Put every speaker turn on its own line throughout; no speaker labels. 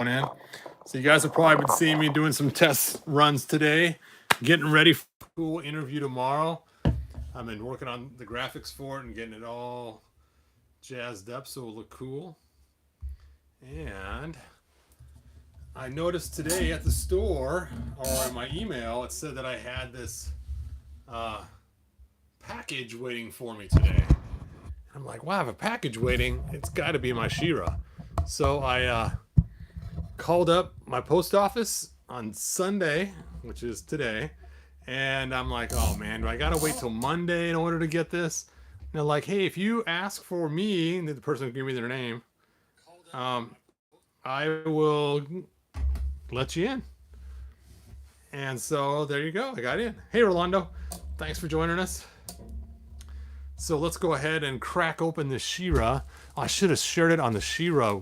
in. So you guys have probably been seeing me doing some test runs today, getting ready for a cool interview tomorrow. I've been working on the graphics for it and getting it all jazzed up so it'll look cool. And I noticed today at the store or in my email, it said that I had this uh, package waiting for me today. I'm like, wow, I have a package waiting. It's got to be my She-Ra. So I called up my post office on Sunday, which is today, and I'm like, oh man, do I gotta wait till Monday in order to get this? And they're like, hey, if you ask for me, and the person give me their name, um, I will let you in. And so there you go, I got in. Hey, Rolando, thanks for joining us. So let's go ahead and crack open this She-Ra. Oh, I should have shared it on the She-Ra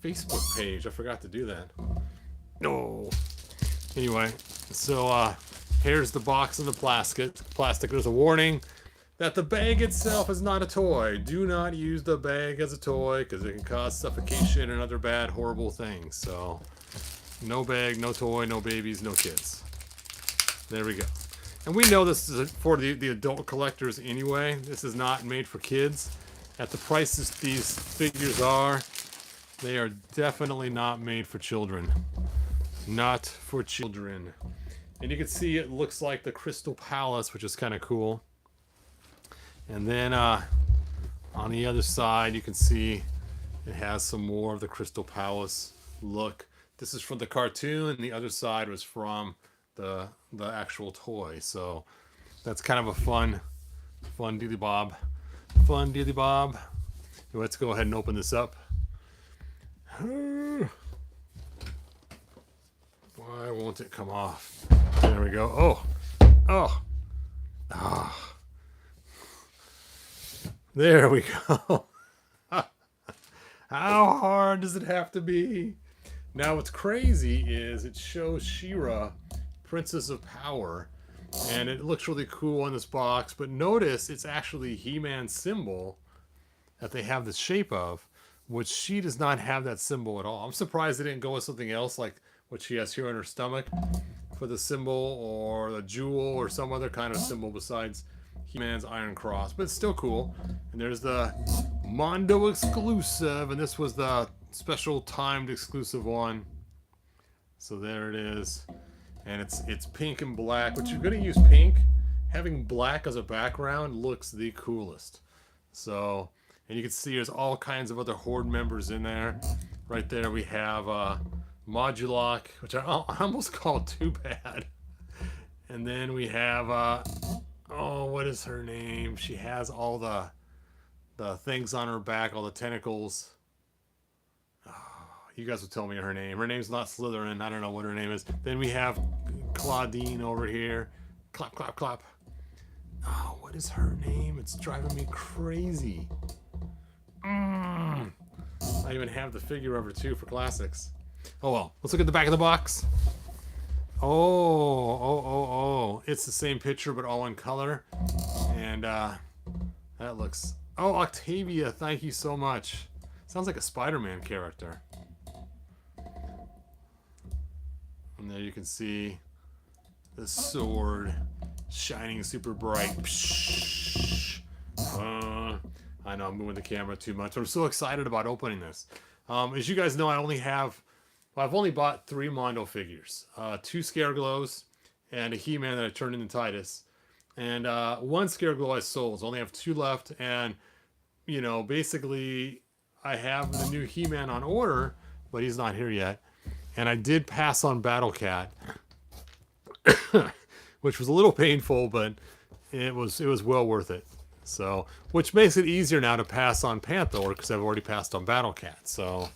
Facebook page. I forgot to do that. No. Anyway, so here's the box of the plastic. There's a warning that the bag itself is not a toy. Do not use the bag as a toy because it can cause suffocation and other bad, horrible things. So no bag, no toy, no babies, no kids. There we go. And we know this is for the adult collectors anyway. This is not made for kids. At the prices these figures are, they are definitely not made for children. Not for children. And you can see it looks like the Crystal Palace, which is kind of cool. And then on the other side, you can see it has some more of the Crystal Palace look. This is from the cartoon, and the other side was from the actual toy. So that's kind of a fun dealy bob. Fun dealy bob. Let's go ahead and open this up. Why won't it come off? There we go. Oh. There we go. How hard does it have to be? Now what's crazy is it shows She-Ra, Princess of Power, and it looks really cool on this box, but notice it's actually He-Man's symbol that they have the shape of, which she does not have that symbol at all. I'm surprised they didn't go with something else like what she has here on her stomach for the symbol, or the jewel, or some other kind of symbol besides He-Man's Iron Cross, but it's still cool. And there's the Mondo exclusive, and this was the special timed exclusive one. So there it is. And it's pink and black, which you're going to use pink. Having black as a background looks the coolest. So, and you can see there's all kinds of other Horde members in there. Right there we have Modulok, which I almost call Too Bad. And then we have, what is her name? She has all the things on her back, all the tentacles. You guys will tell me her name. Her name's not Slytherin. I don't know what her name is. Then we have Claudine over here. Clap, clap, clap. Oh, what is her name? It's driving me crazy. I even have the figure of her too for classics. Oh well, let's look at the back of the box. Oh. It's the same picture but all in color. And that looks... Oh, Octavia, thank you so much. Sounds like a Spider-Man character. And there you can see the sword shining super bright. I know I'm moving the camera too much, but I'm so excited about opening this. As you guys know, I've only bought 3 Mondo figures. 2 Scareglows and a He-Man that I turned into Titus. And 1 Scareglow I sold. So I only have 2 left. And, you know, basically I have the new He-Man on order, but he's not here yet. And I did pass on Battle Cat, which was a little painful, but it was well worth it. So, which makes it easier now to pass on Panther because I've already passed on Battle Cat. So,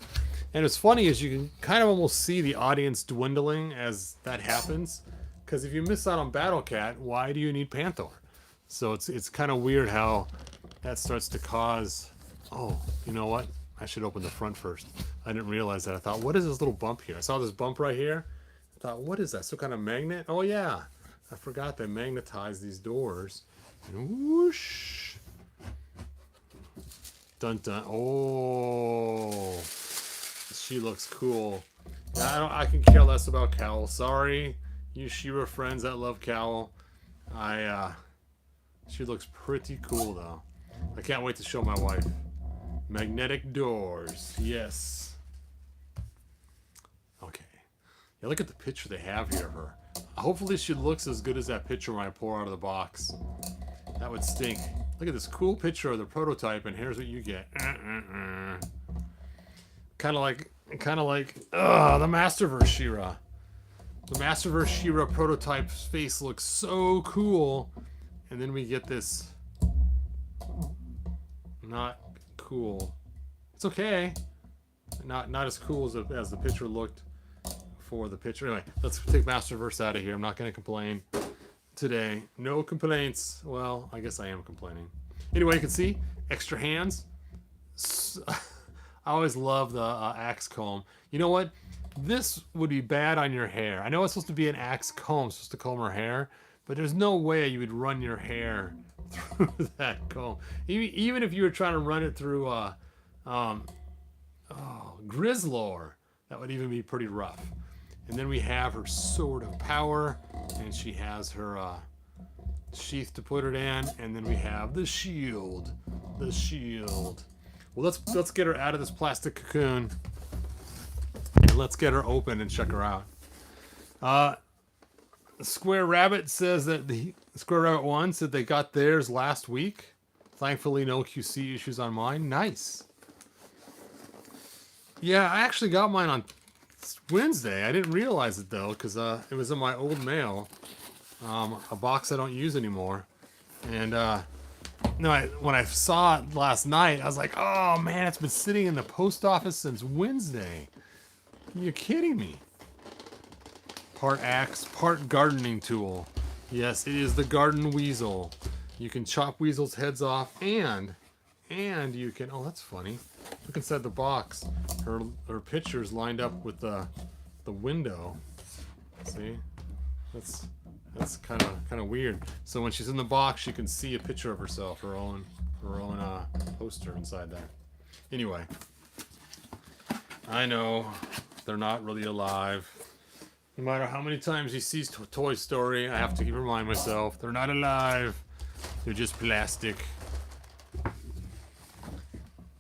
and it's funny is you can kind of almost see the audience dwindling as that happens, because if you miss out on Battle Cat, why do you need Panther? So it's kind of weird how that starts to cause. Oh, you know what? I should open the front first. I didn't realize that. I thought, what is this little bump here? I saw this bump right here. I thought, what is that? Some kind of magnet? Oh yeah, I forgot they magnetize these doors. And whoosh. Dun dun. Oh. She looks cool. I can care less about Cowl. Sorry, you She-Ra friends that love Cowl. She looks pretty cool though. I can't wait to show my wife. Magnetic doors, yes. Okay. Yeah, look at the picture they have here of her. Hopefully she looks as good as that picture when I pour out of the box. That would stink. Look at this cool picture of the prototype, and here's what you get. Kind of like, the Masterverse She-Ra. The Masterverse She-Ra prototype's face looks so cool, and then we get this. Not cool. It's okay. Not as cool as the picture looked for the picture. Anyway, let's take Masterverse out of here. I'm not going to complain today. No complaints. Well, I guess I am complaining. Anyway, you can see extra hands. I always love the axe comb. You know what? This would be bad on your hair. I know it's supposed to be an axe comb, supposed to comb her hair, but there's no way you would run your hair through that comb. Even if you were trying to run it through Grizzlor, that would even be pretty rough. And then we have her Sword of Power, and she has her sheath to put it in, and then we have the shield. The shield. Well, let's get her out of this plastic cocoon, and let's get her open and check her out. Square Rabbit says that Square Rabbit 1 said they got theirs last week. Thankfully, no QC issues on mine. Nice. Yeah, I actually got mine on Wednesday. I didn't realize it though, because it was in my old mail, a box I don't use anymore. And when I saw it last night, I was like, oh man, it's been sitting in the post office since Wednesday. You're kidding me. Part axe, part gardening tool. Yes, it is the garden weasel. You can chop weasels' heads off, and you can. Oh, that's funny. Look inside the box. Her picture's lined up with the window. See, that's kind of weird. So when she's in the box, she can see a picture of herself, her own poster inside there. Anyway, I know they're not really alive. No matter how many times you see Toy Story, I have to remind myself they're not alive. They're just plastic.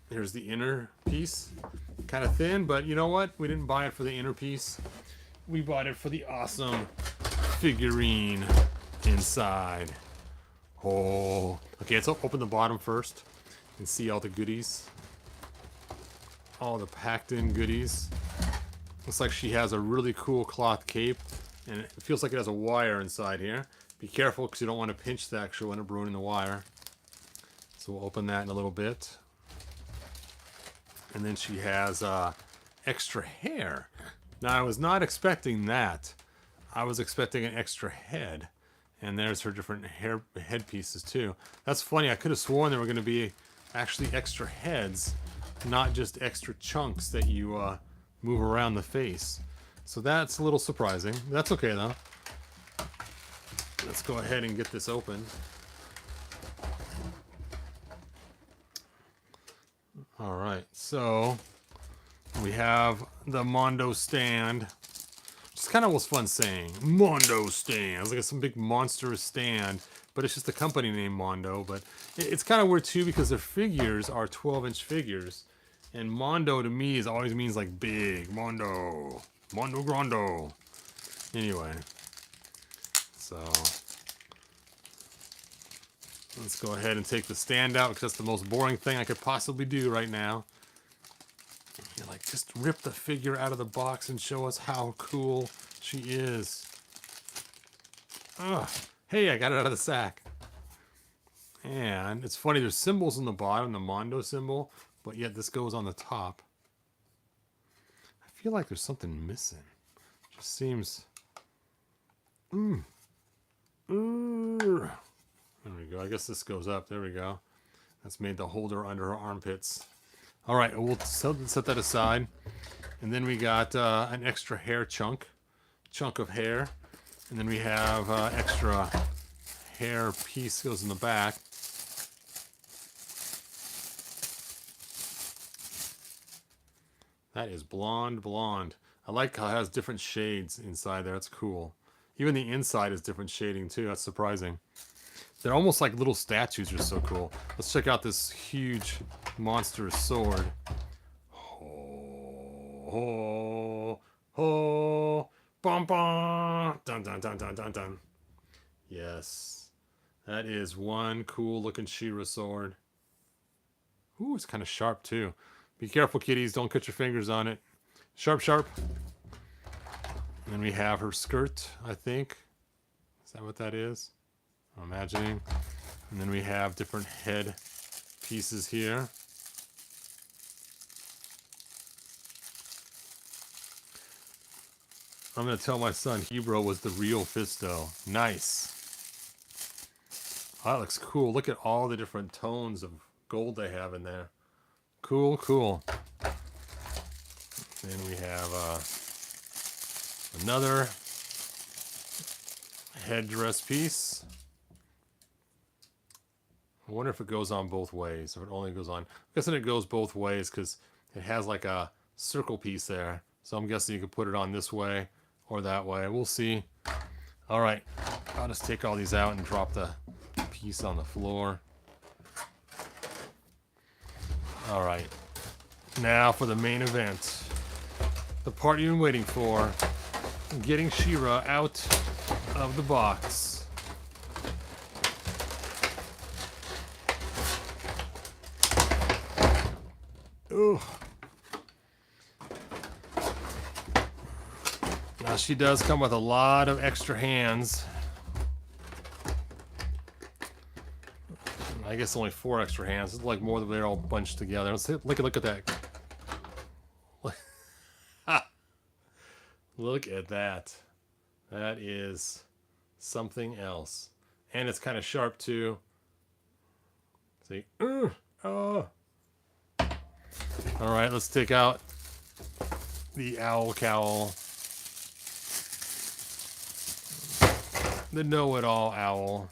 Here's the inner piece. Kind of thin, but you know what? We didn't buy it for the inner piece. We bought it for the awesome figurine inside. Oh. Okay, let's open the bottom first and see all the goodies. All the packed in goodies. Looks like she has a really cool cloth cape, and it feels like it has a wire inside here. Be careful because you don't want to pinch the actual end up ruining the wire. So we'll open that in a little bit. And then she has extra hair. Now I was not expecting that. I was expecting an extra head. And there's her different head pieces too. That's funny. I could have sworn there were going to be actually extra heads, not just extra chunks that you move around the face. So that's a little surprising. That's okay though. Let's go ahead and get this open. All right, so we have the Mondo stand. Just kind of was fun saying Mondo stand. It's like some big monstrous stand, but it's just a company named Mondo. But it's kind of weird too because their figures are 12-inch figures, and Mondo to me always means like big. Mondo Grande. Anyway, so let's go ahead and take the stand out because that's the most boring thing I could possibly do right now. You're like, just rip the figure out of the box and show us how cool she is. Ugh. Hey, I got it out of the sack. And it's funny, there's symbols in the bottom, the Mondo symbol, but yet this goes on the top. I feel like there's something missing. Just seems... There we go. I guess this goes up. There we go. That's made the holder under her armpits. All right, we'll set that aside. And then we got an extra hair chunk of hair. And then we have extra hair piece goes in the back. That is blonde, blonde. I like how it has different shades inside there. That's cool. Even the inside is different shading too. That's surprising. They're almost like little statues. They're so cool. Let's check out this huge monstrous sword. Ho, ho, bum, bum. Dun, dun, dun, dun, dun, dun. Yes. That is one cool looking She-Ra sword. Ooh, it's kind of sharp too. Be careful, kitties. Don't cut your fingers on it. Sharp, sharp. And then we have her skirt, I think. Is that what that is? I'm imagining. And then we have different head pieces here. I'm going to tell my son Hebrew was the real Fisto. Nice. Oh, that looks cool. Look at all the different tones of gold they have in there. Cool, cool. Then we have another headdress piece. I wonder if it goes on both ways, or it only goes on. I'm guessing it goes both ways because it has like a circle piece there. So I'm guessing you could put it on this way or that way. We'll see. All right, I'll just take all these out and drop the piece on the floor. All right, now for the main event. The part you've been waiting for. Getting She-Ra out of the box. Ooh. Now she does come with a lot of extra hands. I guess only 4 extra hands. It's like more than they're all bunched together. Let's look at that. Look at that. That is something else. And it's kind of sharp too. See? Oh. All right, let's take out the owl cowl. The know-it-all owl.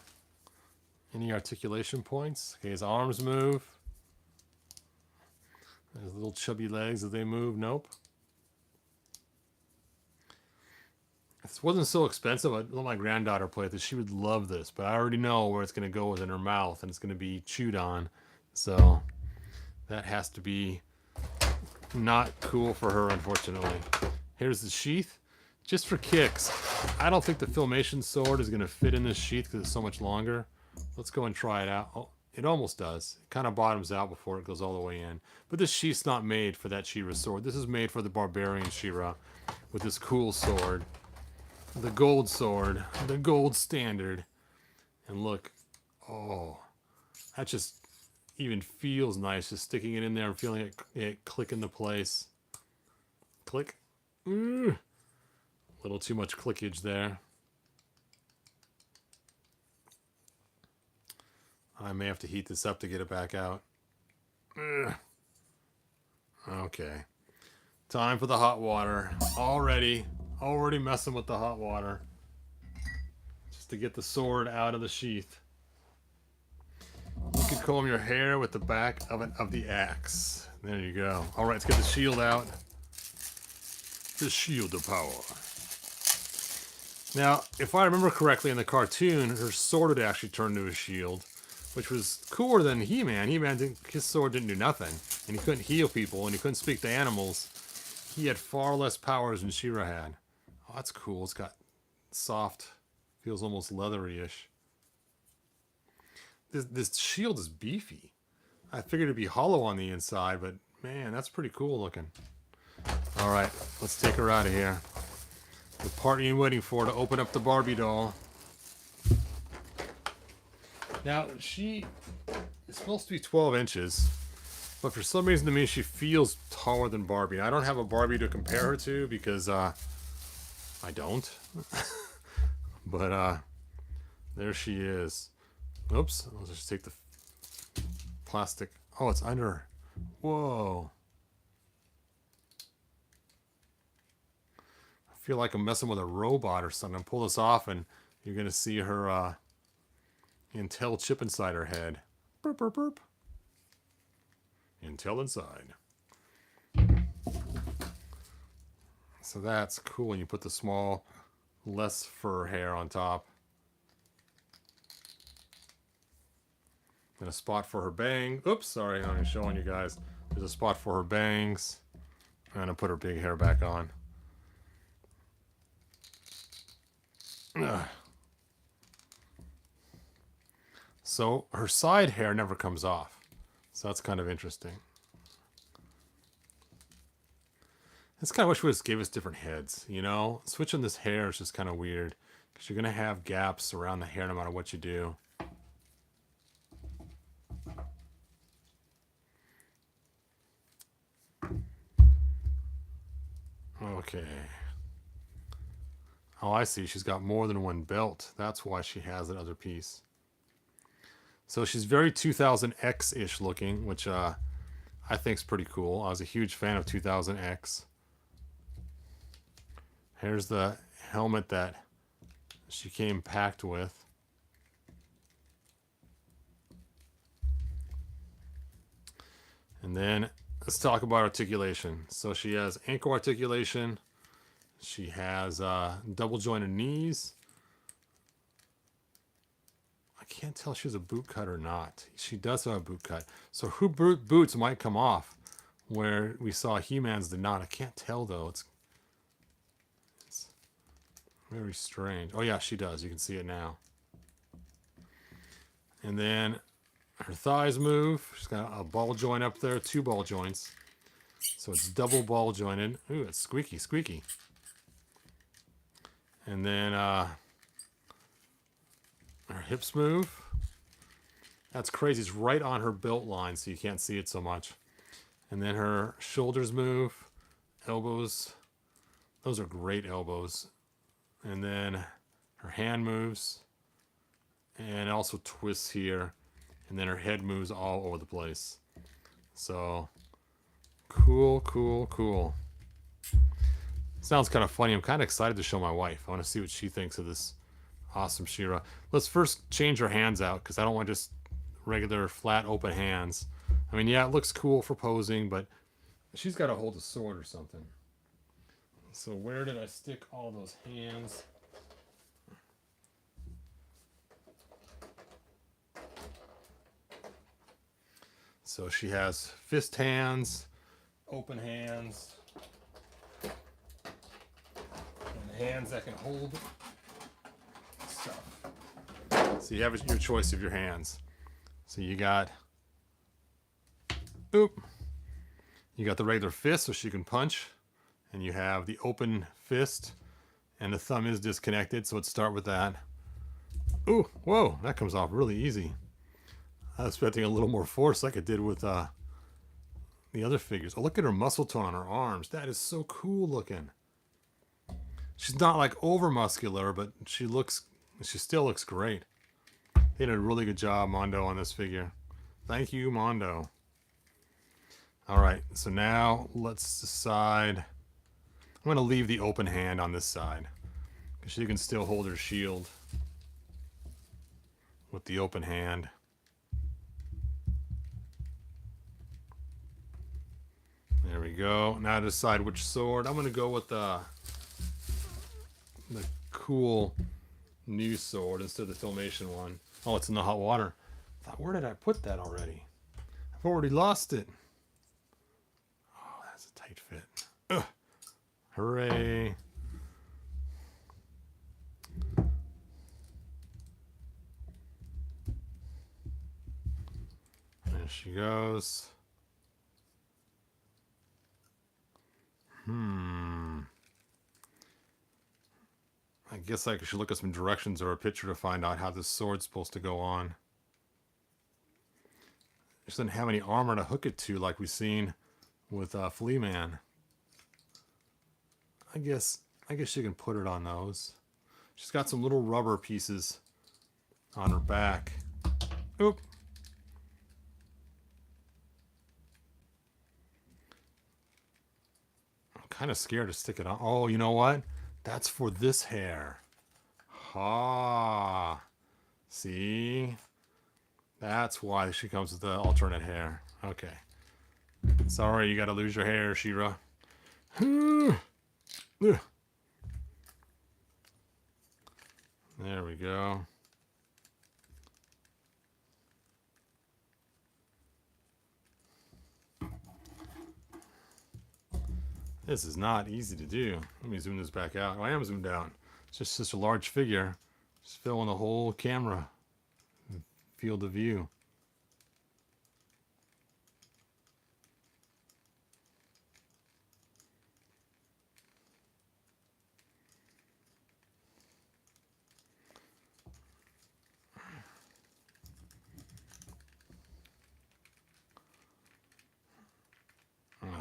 Any articulation points? Okay, his arms move. His little chubby legs, do they move? Nope. This wasn't so expensive. I'd let my granddaughter play with this. She would love this, but I already know where it's going to go within her mouth, and it's going to be chewed on. So that has to be not cool for her, unfortunately. Here's the sheath. Just for kicks. I don't think the Filmation sword is going to fit in this sheath because it's so much longer. Let's go and try it out. Oh, it almost does. It kind of bottoms out before it goes all the way in. But this sheath's not made for that She-Ra sword. This is made for the Barbarian She-Ra with this cool sword. The gold sword. The gold standard. And look. Oh. That just even feels nice. Just sticking it in there and feeling it click into place. Click. A little too much clickage there. I may have to heat this up to get it back out. Okay. Time for the hot water. Already messing with the hot water. Just to get the sword out of the sheath. You can comb your hair with the back of the axe. There you go. All right, let's get the shield out. The shield of power. Now, if I remember correctly in the cartoon, her sword would actually turn into a shield, which was cooler than He-Man. His sword didn't do nothing, and he couldn't heal people, and he couldn't speak to animals. He had far less powers than She-Ra had. Oh, that's cool. It's got soft, feels almost leathery-ish. This shield is beefy. I figured it'd be hollow on the inside, but man, that's pretty cool looking. All right, let's take her out of here. The part you're waiting for to open up the Barbie doll. Now, she is supposed to be 12 inches, but for some reason to me, she feels taller than Barbie. I don't have a Barbie to compare her to because I don't. But there she is. Oops, I'll just take the plastic. Oh, it's under her. Whoa. I feel like I'm messing with a robot or something. Pull this off and you're going to see her Intel chip inside her head. Burp, burp, burp. Intel inside. So that's cool. And you put the small, less fur hair on top. And a spot for her bang. Oops, sorry, I'm showing you guys. There's a spot for her bangs. I'm gonna put her big hair back on. Ugh. So her side hair never comes off. So that's kind of interesting. I just kind of wish we just gave us different heads, you know? Switching this hair is just kind of weird. Because you're going to have gaps around the hair no matter what you do. Okay. Oh, I see. She's got more than one belt. That's why she has that other piece. So she's very 2000X-ish looking, which I think is pretty cool. I was a huge fan of 2000X. Here's the helmet that she came packed with. And then let's talk about articulation. So she has ankle articulation. She has double jointed knees. I can't tell if she has a boot cut or not. She does have a boot cut. So her boots might come off where we saw He-Man's did not. I can't tell though. It's very strange. Oh yeah, she does. You can see it now. And then her thighs move. She's got a ball joint up there, 2 ball joints. So it's double ball jointed. Ooh, it's squeaky, squeaky. And then her hips move. That's crazy. It's right on her belt line, so you can't see it so much. And then her shoulders move. Elbows. Those are great elbows. And then her hand moves. And it also twists here. And then her head moves all over the place. So, cool, cool, cool. Sounds kind of funny. I'm kind of excited to show my wife. I want to see what she thinks of this awesome She-Ra. Let's first change her hands out, because I don't want just regular flat open hands. I mean, yeah, it looks cool for posing, but she's got to hold a sword or something. So where did I stick all those hands? So she has fist hands, open hands, and hands that can hold stuff. So you have your choice of your hands. So you got, you got the regular fist so she can punch, and you have the open fist, and the thumb is disconnected, so let's start with that. Ooh, whoa, that comes off really easy. I was expecting a little more force like it did with the other figures. Oh, look at her muscle tone on her arms. That is so cool looking. She's not like over muscular, but she still looks great. They did a really good job, Mondo, on this figure. Thank you, Mondo. All right, so now let's decide. I'm going to leave the open hand on this side, because she can still hold her shield with the open hand. There we go. Now to decide which sword. I'm going to go with the cool new sword instead of the Filmation one. Oh, it's in the hot water. I thought, where did I put that already? I've already lost it. Oh, that's a tight fit. Ugh. Hooray. There she goes. I guess I should look at some directions or a picture to find out how this sword's supposed to go on. It doesn't have any armor to hook it to like we've seen with Flea Man. I guess you can put it on those. She's got some little rubber pieces on her back. Oop. I'm kind of scared to stick it on. Oh, you know what? That's for this hair. Ha. See? That's why she comes with the alternate hair. Okay. Sorry, you gotta lose your hair, She-Ra. Ugh. There we go. This is not easy to do. Let me zoom this back out. Oh, I am zoomed out. It's just such a large figure. Just filling the whole camera field of view.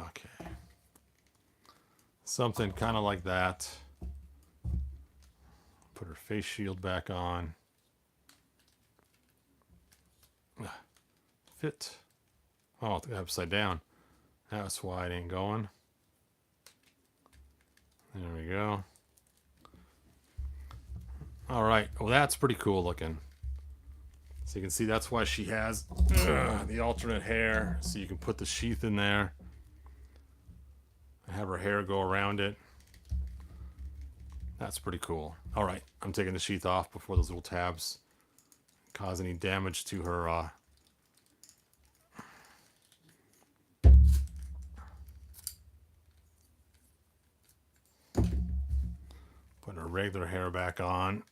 Okay. Something kind of like that. Put her face shield back on. Fit. Oh, upside down. That's why it ain't going. There we go. All right. Well, that's pretty cool looking. So you can see that's why she has the alternate hair. So you can put the sheath in there and have her hair go around it. That's pretty cool. All right. I'm taking the sheath off before those little tabs cause any damage to her putting her regular hair back on.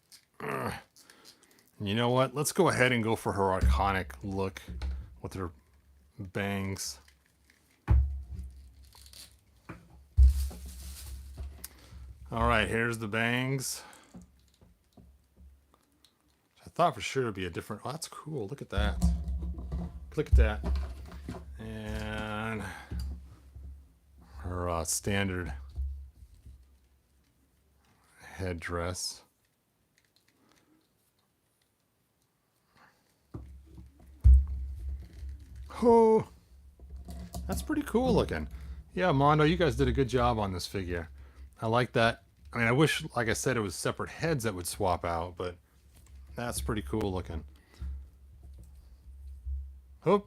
You know what? Let's go ahead and go for her iconic look with her bangs. All right, here's the bangs. I thought for sure it'd be a different. Oh, that's cool. Look at that. Look at that. And her standard headdress. Oh, that's pretty cool looking. Yeah, Mondo, you guys did a good job on this figure. I like that. I mean, I wish, like I said, it was separate heads that would swap out, but that's pretty cool looking. Oh,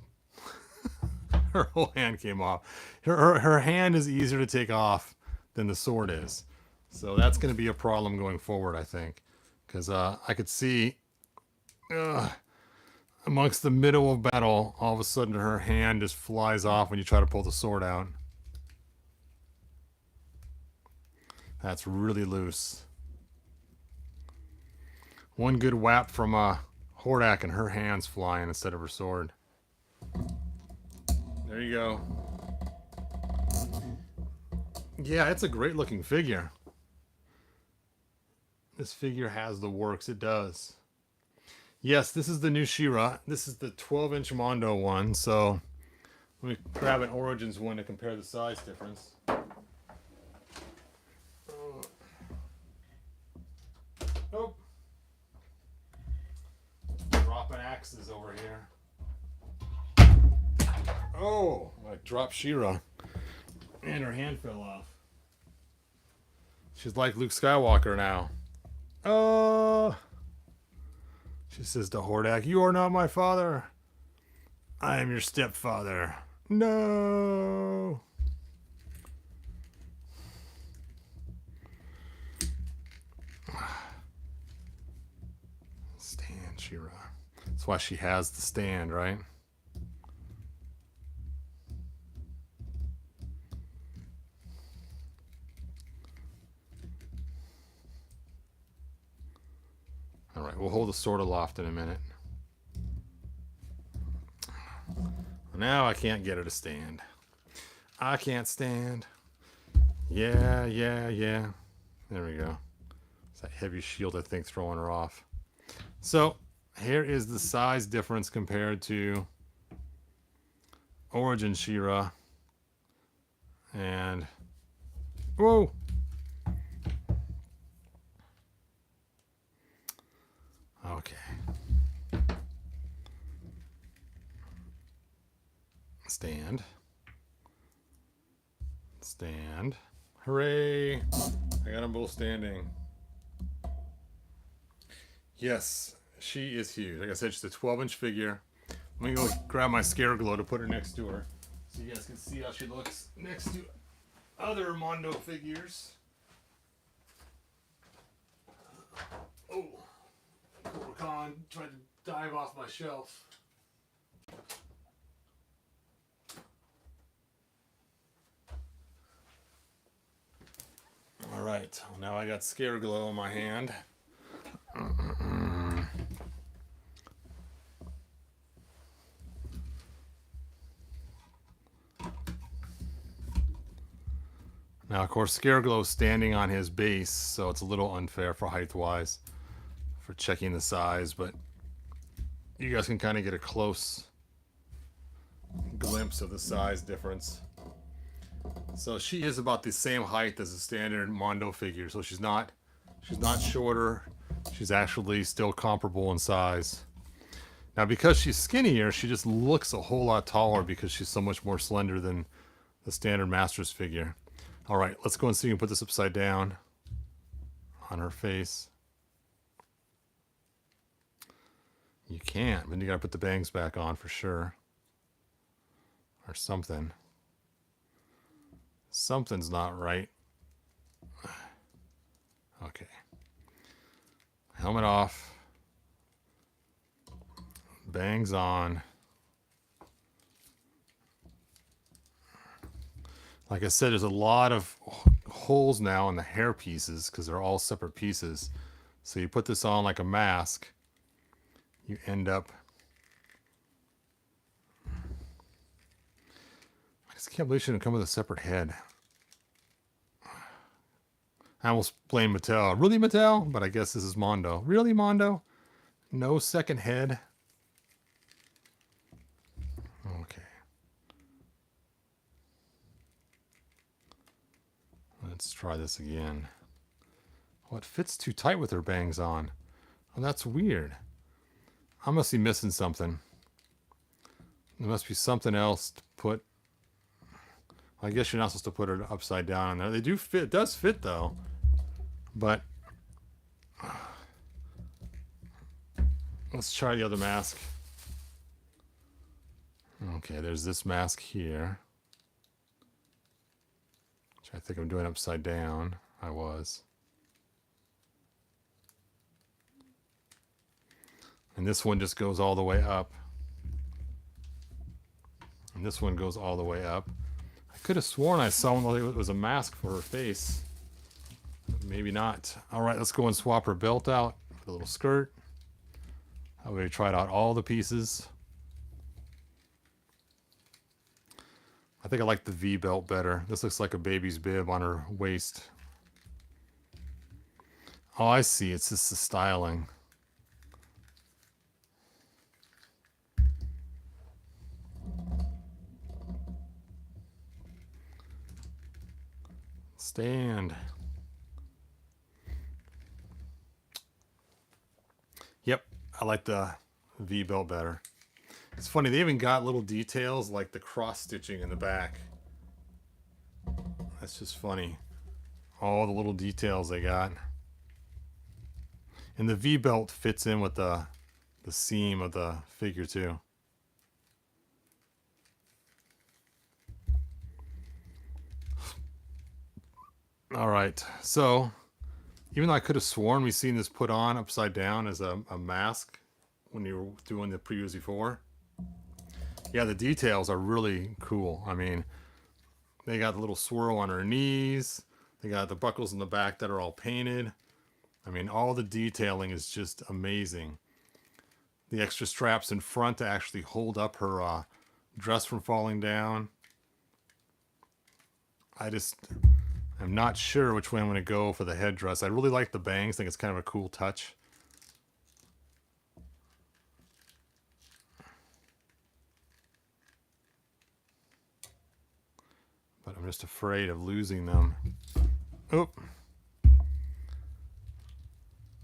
her whole hand came off. Her hand is easier to take off than the sword is. So that's going to be a problem going forward, I think. Because I could see amongst the middle of battle, all of a sudden her hand just flies off when you try to pull the sword out. That's really loose. One good whap from Hordak and her hand's flying instead of her sword. There you go. Yeah, it's a great looking figure. This figure has the works, it does. Yes, this is the new She-Ra. This is the 12-inch Mondo one, so let me grab an Origins one to compare the size difference. Oh. Dropping axes over here. Oh, I dropped She-Ra. And her hand fell off. She's like Luke Skywalker now. Oh. She says to Hordak, "You are not my father. I am your stepfather." No. Stand, She-Ra. That's why she has the stand, right? All right, we'll hold the sword aloft in a minute. Now I can't get her to stand. I can't stand. Yeah. There we go. It's that heavy shield, I think, throwing her off. So here is the size difference compared to Origin She-Ra. And whoa. Okay. Stand. Stand. Hooray! I got them both standing. Yes, she is huge. Like I said, she's a 12-inch figure. Let me go grab my Scare Glow to put her next to her so you guys can see how she looks next to other Mondo figures. walked on, tried to dive off my shelf. All right, well, now I got Scare Glow in my hand. Now, of course, Scare Glow is standing on his base, so it's a little unfair for height-wise for checking the size, but you guys can kind of get a close glimpse of the size difference. So she is about the same height as a standard Mondo figure, so she's not shorter. She's actually still comparable in size. Now, because she's skinnier, she just looks a whole lot taller because she's so much more slender than the standard Masters figure. All right, let's go and see if we can put this upside down on her face. You can't, but you gotta put the bangs back on for sure. Or something. Something's not right. Okay. Helmet off. Bangs on. Like I said, there's a lot of holes now in the hair pieces because they're all separate pieces. So you put this on like a mask, you end up... I just can't believe it shouldn't come with a separate head. I almost blame Mattel. Really, Mattel? But I guess this is Mondo. Really, Mondo? No second head? Okay. Let's try this again. Well, it fits too tight with her bangs on. Oh, that's weird. I must be missing something. There must be something else to put. I guess you're not supposed to put her upside down on there. They do fit. It does fit though. But let's try the other mask. Okay, there's this mask here. Which I think I'm doing upside down. I was. And this one just goes all the way up. And this one goes all the way up. I could have sworn I saw one that was a mask for her face. Maybe not. All right, let's go and swap her belt out for the little skirt. I already tried out all the pieces. I think I like the V belt better. This looks like a baby's bib on her waist. Oh, I see. It's just the styling. Stand. Yep, I like the V belt better. It's funny, they even got little details like the cross stitching in the back. That's just funny. All the little details they got. And the V belt fits in with the seam of the figure too. All right, so even though I could have sworn we've seen this put on upside down as a mask when you were doing the previews before. Yeah, the details are really cool. I mean, they got the little swirl on her knees. They got the buckles in the back that are all painted. I mean, all the detailing is just amazing. The extra straps in front to actually hold up her dress from falling down. I'm not sure which way I'm going to go for the headdress. I really like the bangs. I think it's kind of a cool touch. But I'm just afraid of losing them. Oh.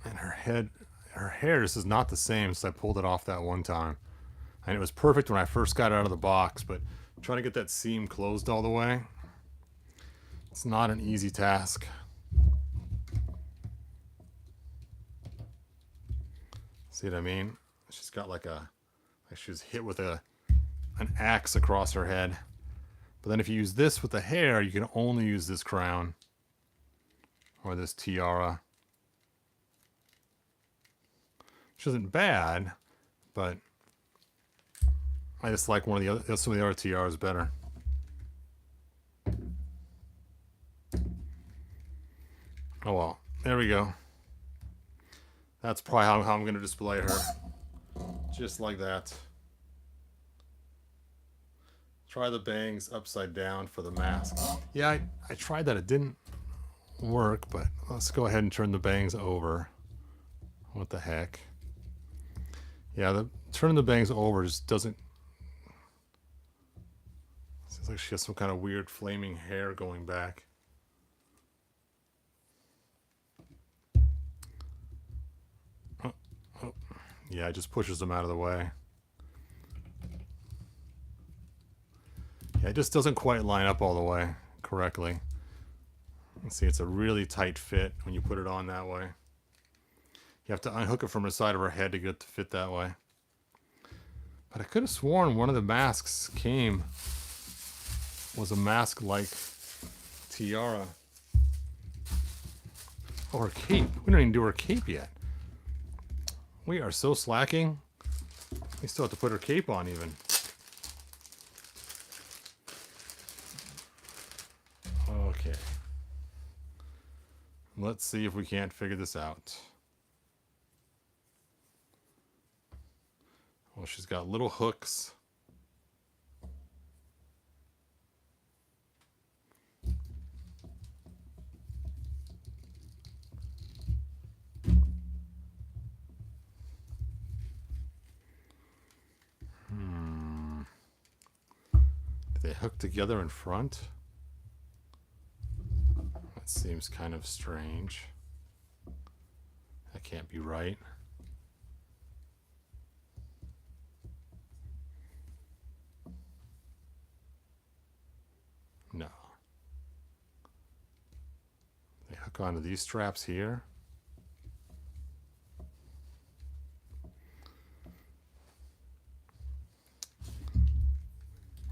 And her hair just is not the same since I pulled it off that one time. And it was perfect when I first got it out of the box, but trying to get that seam closed all the way, it's not an easy task. See what I mean? She's got like she was hit with an axe across her head. But then if you use this with the hair, you can only use this crown or this tiara. Which which isn't bad, but I just like one of the other, some of the other TRs better. Oh well, there we go. That's probably how I'm going to display her. Just like that. Try the bangs upside down for the mask. Yeah, I tried that. It didn't work, but let's go ahead and turn the bangs over. What the heck? Yeah, turning the bangs over just doesn't... Seems like she has some kind of weird flaming hair going back. Oh. Yeah, it just pushes them out of the way. Yeah, it just doesn't quite line up all the way correctly. Let's see, it's a really tight fit when you put it on that way. You have to unhook it from the side of her head to get it to fit that way. But I could have sworn one of the masks was a mask like tiara. Oh, her cape. We don't even do her cape yet. We are so slacking. We still have to put her cape on even. Okay. Let's see if we can't figure this out. Well, she's got little hooks. Do they hook together in front? That seems kind of strange. That can't be right. No. They hook onto these straps here.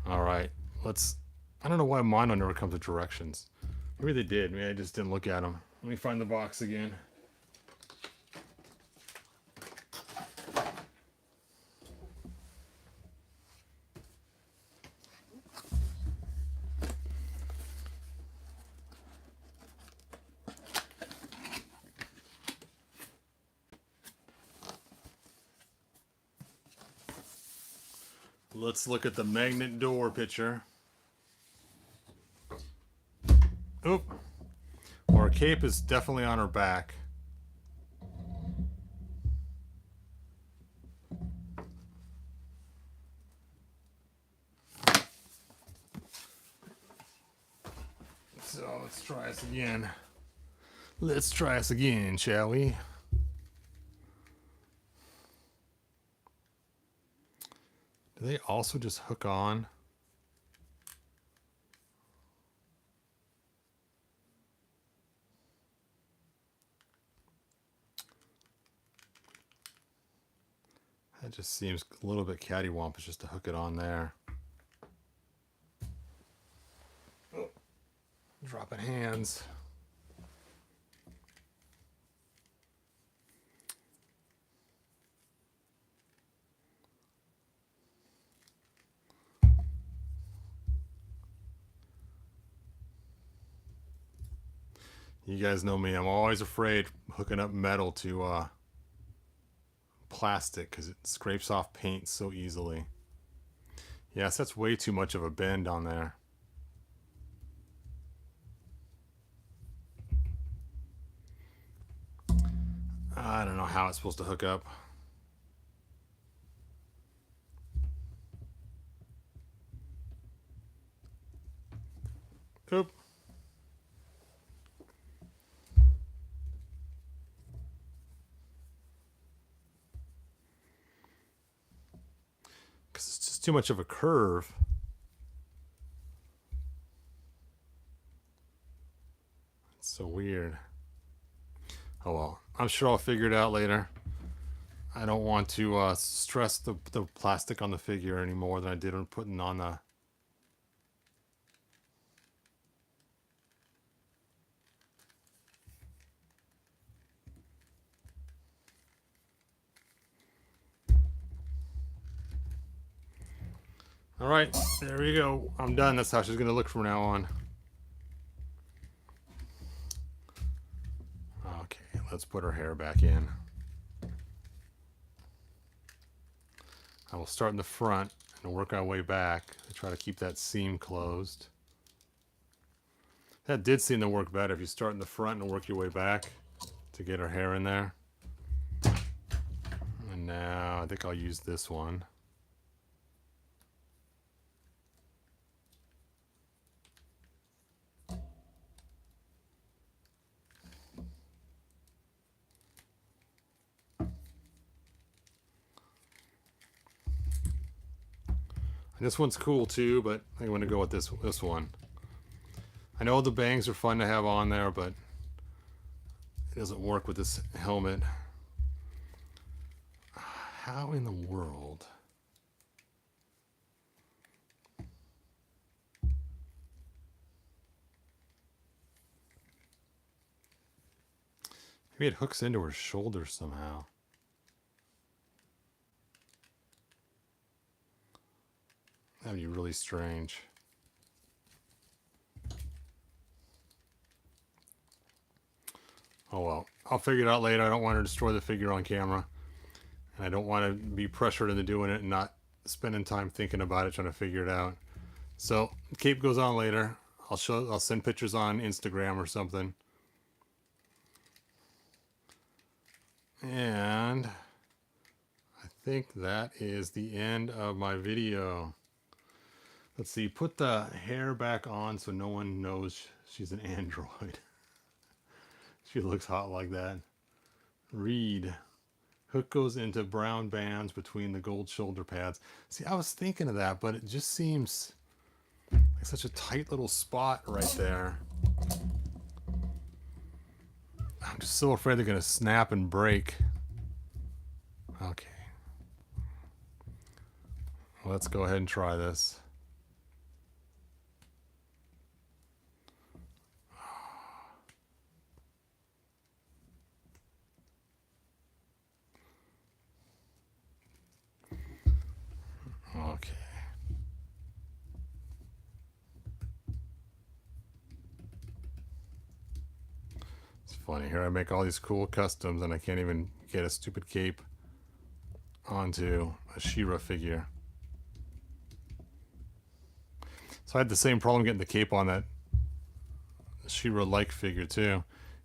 All right, I don't know why Mondo never comes with directions. Maybe they did. Maybe I just didn't look at them. Let me find the box again. Let's look at the magnet door picture. Oop. Well, her cape is definitely on her back. So let's try this again. Let's try this again, shall we? Do they also just hook on? That just seems a little bit cattywampus just to hook it on there. Oh, dropping hands. You guys know me, I'm always afraid hooking up metal to plastic because it scrapes off paint so easily. Yes, that's way too much of a bend on there. I don't know how it's supposed to hook up. Oop. Because it's just too much of a curve. It's so weird. Oh well, I'm sure I'll figure it out later. I don't want to stress the plastic on the figure any more than I did on putting on the... All right, there we go. I'm done. That's how she's going to look from now on. Okay, let's put her hair back in. I will start in the front and work our way back to try to keep that seam closed. That did seem to work better if you start in the front and work your way back to get her hair in there. And now I think I'll use this one. And this one's cool too, but I'm going to go with this one. I know the bangs are fun to have on there, but it doesn't work with this helmet. How in the world? Maybe it hooks into her shoulder somehow. That'd be really strange. Oh well, I'll figure it out later. I don't want to destroy the figure on camera. And I don't want to be pressured into doing it and not spending time thinking about it, trying to figure it out. So, cape goes on later. I'll send pictures on Instagram or something. And I think that is the end of my video. Let's see, put the hair back on so no one knows she's an android. She looks hot like that. Read. Hook goes into brown bands between the gold shoulder pads. See, I was thinking of that, but it just seems like such a tight little spot right there. I'm just so afraid they're going to snap and break. Okay. Let's go ahead and try this. Okay. It's funny. Here I make all these cool customs and I can't even get a stupid cape onto a She-Ra figure. So I had the same problem getting the cape on that She-Ra-like figure too.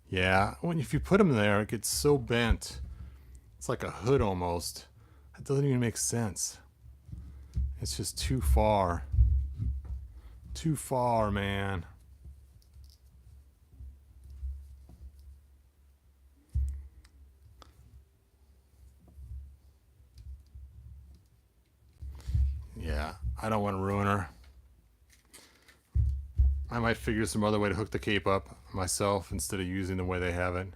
Yeah, if you put them there, it gets so bent. It's like a hood almost. That doesn't even make sense. It's just too far. Too far, man. Yeah, I don't want to ruin her. I might figure some other way to hook the cape up myself instead of using the way they have it.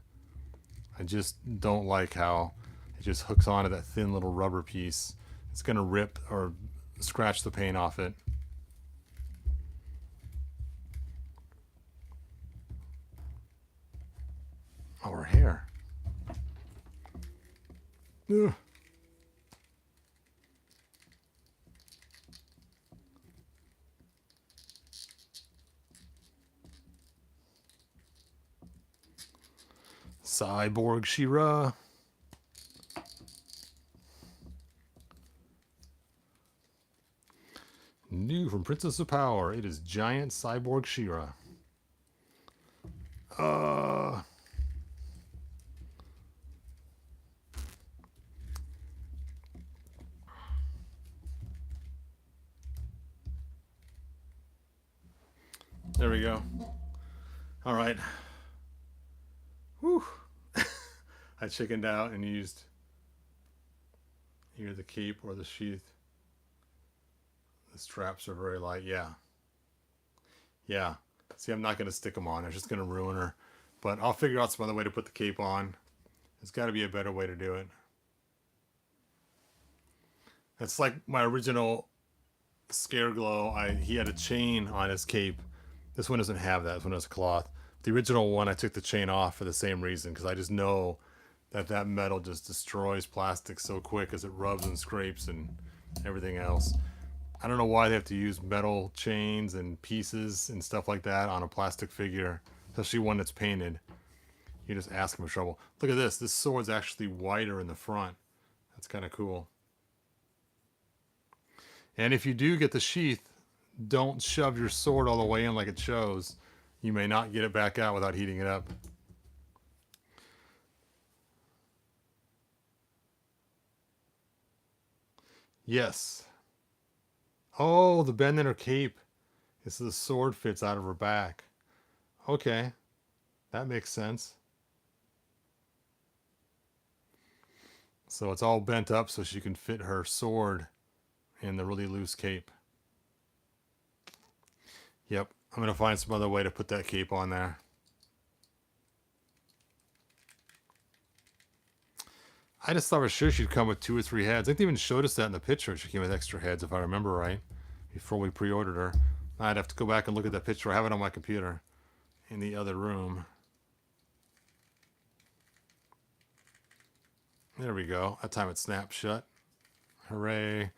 I just don't like how it just hooks onto that thin little rubber piece. It's going to rip or scratch the paint off it. Oh, her hair. Ugh. Cyborg She-Ra. New from Princess of Power. It is giant cyborg She-Ra. There we go. All right. Whew. I chickened out and used either the cape or the sheath. The straps are very light. Yeah. Yeah. See, I'm not going to stick them on. It's just going to ruin her. But I'll figure out some other way to put the cape on. There's got to be a better way to do it. It's like my original Scareglow. He had a chain on his cape. This one doesn't have that. This one has cloth. The original one, I took the chain off for the same reason, because I just know that metal just destroys plastic so quick as it rubs and scrapes and everything else. I don't know why they have to use metal chains and pieces and stuff like that on a plastic figure, especially one that's painted. You just ask them for trouble. Look at this. This sword's actually wider in the front. That's kind of cool. And if you do get the sheath, don't shove your sword all the way in like it shows. You may not get it back out without heating it up. Yes. Oh, the bend in her cape. It's the sword fits out of her back. Okay. That makes sense. So it's all bent up so she can fit her sword in the really loose cape. Yep. I'm going to find some other way to put that cape on there. I just thought for sure she'd come with 2 or 3 heads. I think they even showed us that in the picture. She came with extra heads, if I remember right, before we pre-ordered her. I'd have to go back and look at that picture. I have it on my computer in the other room. There we go. That time it snapped shut. Hooray.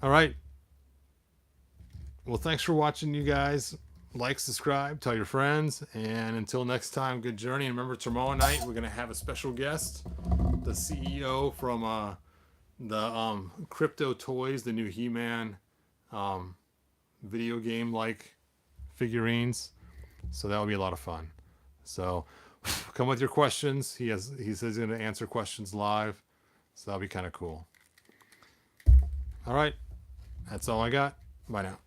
All right. Well, thanks for watching, you guys. Like, subscribe, tell your friends. And until next time, good journey. And remember, tomorrow night, we're going to have a special guest, the CEO from the Crypto Toys, the new He-Man video game-like figurines. So that will be a lot of fun. So come with your questions. He says he's going to answer questions live. So that'll be kind of cool. All right. That's all I got. Bye now.